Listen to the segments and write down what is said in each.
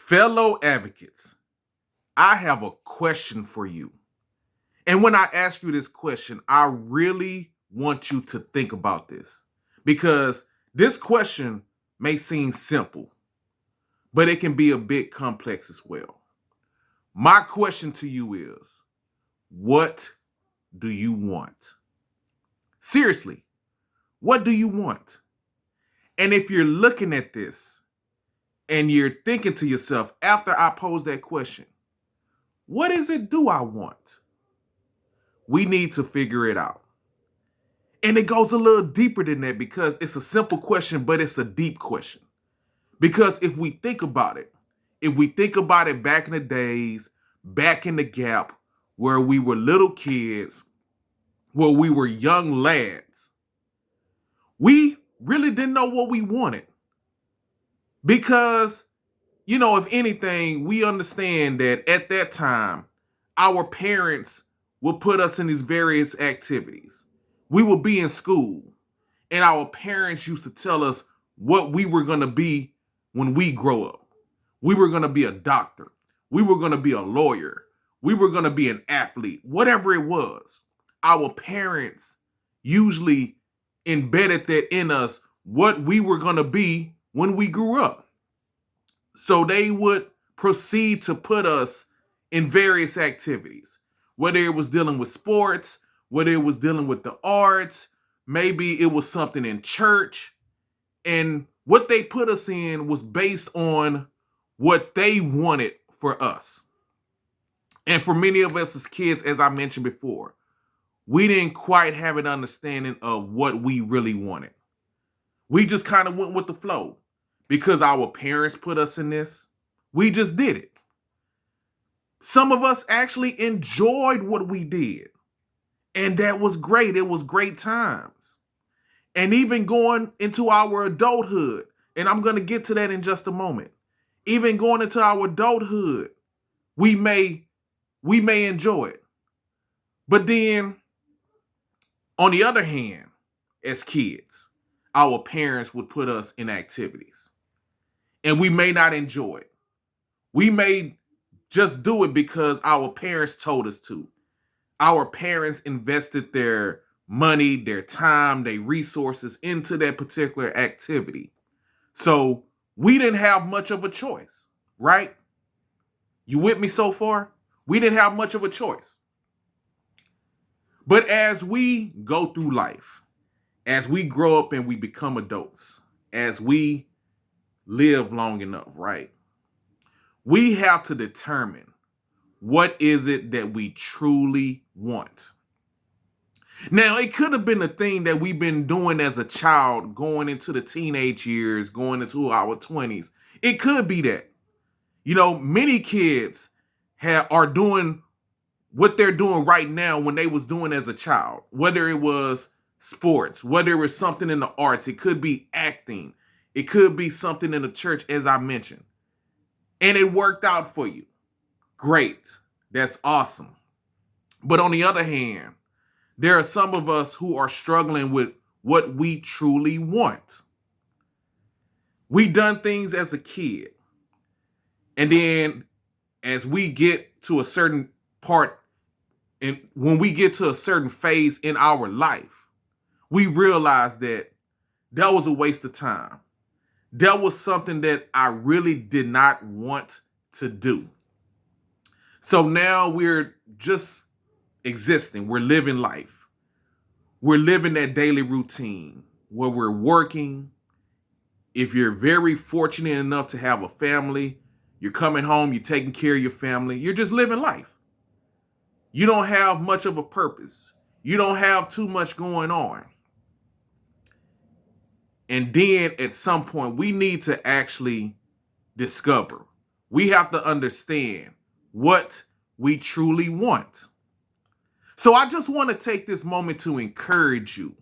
Fellow advocates, I have a question for you. And when I ask you this question, I really want you to think about this because this question may seem simple, but it can be a bit complex as well. My question to you is, what do you want? Seriously, what do you want? And if you're looking at this and you're thinking to yourself after I pose that question, what is it do I want? We need to figure it out. And it goes a little deeper than that because it's a simple question, but it's a deep question. Because if we think about it back in the days, back in the gap, where we were little kids, where we were young lads, we really didn't know what we wanted. Because, if anything, we understand that at that time, our parents would put us in these various activities. We would be in school, and our parents used to tell us what we were going to be when we grow up. We were going to be a doctor. We were going to be a lawyer. We were going to be an athlete, whatever it was. Our parents usually embedded that in us, what we were going to be when we grew up. So they would proceed to put us in various activities, whether it was dealing with sports, whether it was dealing with the arts, maybe it was something in church. And what they put us in was based on what they wanted for us. And for many of us as kids, as I mentioned before, we didn't quite have an understanding of what we really wanted. We just kind of went with the flow because our parents put us in this. We just did it. Some of us actually enjoyed what we did. And that was great. It was great times. And even going into our adulthood, and I'm going to get to that in just a moment. Even going into our adulthood, we may enjoy it. But then, on the other hand, as kids, our parents would put us in activities. And we may not enjoy it. We may just do it because our parents told us to. Our parents invested their money, their time, their resources into that particular activity. So we didn't have much of a choice, right? You with me so far? We didn't have much of a choice. But as we go through life, as we grow up and we become adults, as we live long enough, right? We have to determine what is it that we truly want. Now, it could have been a thing that we've been doing as a child, going into the teenage years, going into our 20s. It could be that. Many kids are doing what they're doing right now when they was doing as a child, whether it was sports, whether it was something in the arts, it could be acting, it could be something in the church, as I mentioned. And it worked out for you. Great. That's awesome. But on the other hand, there are some of us who are struggling with what we truly want. We done things as a kid. And then as we get to a certain part, and when we get to a certain phase in our life, we realize that was a waste of time. That was something that I really did not want to do. So now we're just existing. We're living life. We're living that daily routine where we're working. If you're very fortunate enough to have a family, you're coming home, you're taking care of your family. You're just living life. You don't have much of a purpose. You don't have too much going on. And then at some point, we need to actually discover. We have to understand what we truly want. So I just want to take this moment to encourage you.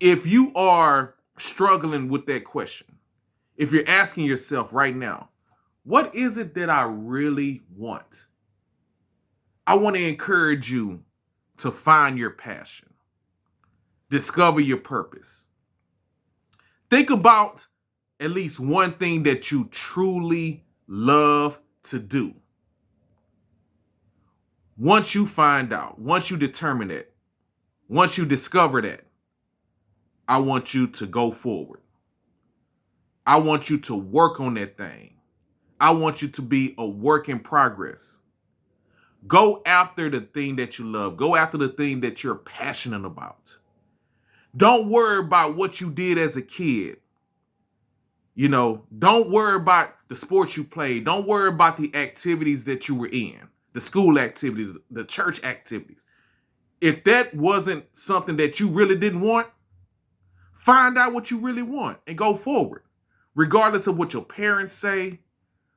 If you are struggling with that question, if you're asking yourself right now, what is it that I really want? I want to encourage you to find your passion. Discover your purpose. Think about at least one thing that you truly love to do. Once you find out, once you determine it, once you discover that, I want you to go forward. I want you to work on that thing. I want you to be a work in progress. Go after the thing that you love. Go after the thing that you're passionate about. Don't worry about what you did as a kid. Don't worry about the sports you played. Don't worry about the activities that you were in, the school activities, the church activities. If that wasn't something that you really didn't want, find out what you really want and go forward, regardless of what your parents say,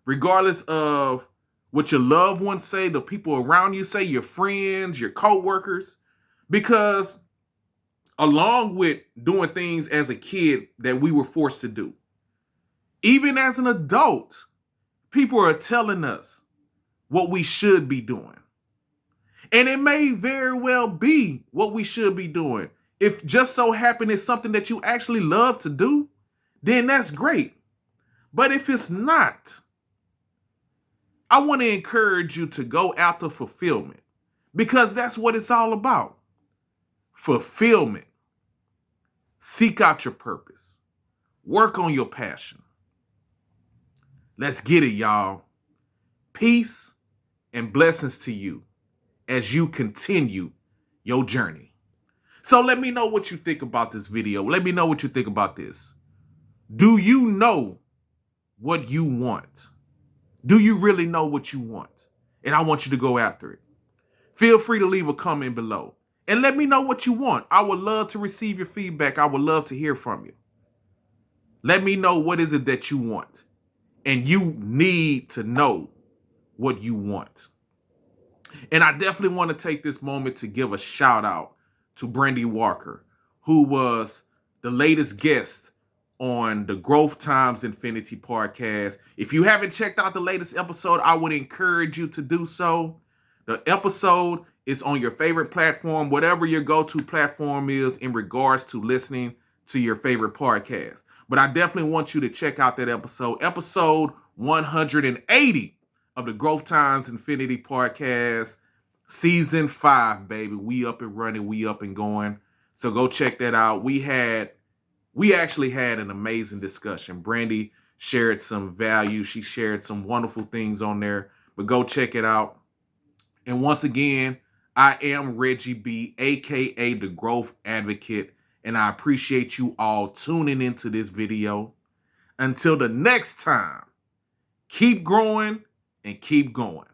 regardless of what your loved ones say, the people around you say, your friends, your co-workers, because along with doing things as a kid that we were forced to do, even as an adult, people are telling us what we should be doing. And it may very well be what we should be doing. If just so happen it's something that you actually love to do, then that's great. But if it's not, I want to encourage you to go after fulfillment, because that's what it's all about. Fulfillment. Seek out your purpose. Work on your passion. Let's get it, y'all. Peace and blessings to you as you continue your journey. So let me know what you think about this video. Let me know what you think about this. Do you know what you want? Do you really know what you want? And I want you to go after it. Feel free to leave a comment below and let me know what you want. I would love to receive your feedback. I would love to hear from you. Let me know what is it that you want. And you need to know what you want. And I definitely want to take this moment to give a shout out to Brandy Walker, who was the latest guest on the Growth Times Infinity podcast. If you haven't checked out the latest episode, I would encourage you to do so. The episode is on your favorite platform, whatever your go-to platform is in regards to listening to your favorite podcast. But I definitely want you to check out that episode 180 of the Growth Times Infinity podcast, season 5, baby. We up and running, we up and going. So go check that out. We actually had an amazing discussion. Brandy shared some value. She shared some wonderful things on there, but go check it out. And once again, I am Reggie B, aka the Growth Advocate, and I appreciate you all tuning into this video. Until the next time, keep growing and keep going.